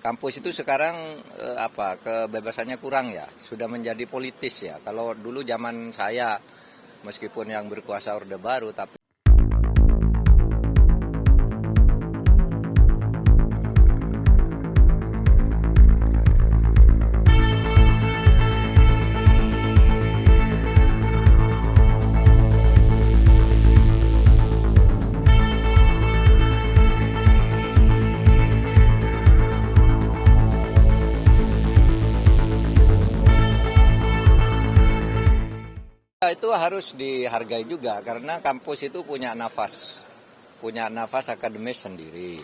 Kampus itu sekarang kebebasannya kurang ya, sudah menjadi politis ya. Kalau dulu zaman saya, meskipun yang berkuasa Orde Baru, tapi itu harus dihargai juga karena kampus itu punya nafas akademis sendiri.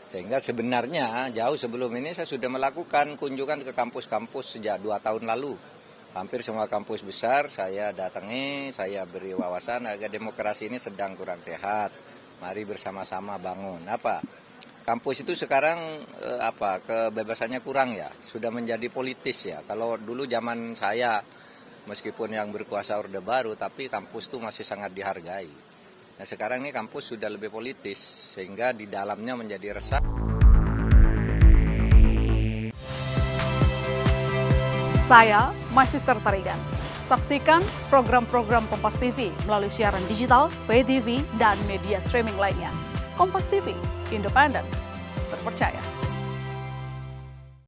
Sehingga sebenarnya jauh sebelum ini saya sudah melakukan kunjungan ke kampus-kampus sejak 2 tahun lalu. Hampir semua kampus besar saya datangi, saya beri wawasan agar demokrasi ini sedang kurang sehat. Mari bersama-sama bangun. Kampus itu sekarang kebebasannya kurang ya, sudah menjadi politis ya. Kalau dulu zaman saya, meskipun yang berkuasa Orde Baru, tapi kampus itu masih sangat dihargai. Nah sekarang ini kampus sudah lebih politis, sehingga di dalamnya menjadi resah. Saya Magister Tarigan. Saksikan program-program Kompas TV melalui siaran digital, pay TV, dan media streaming lainnya. Kompas TV, independen, terpercaya.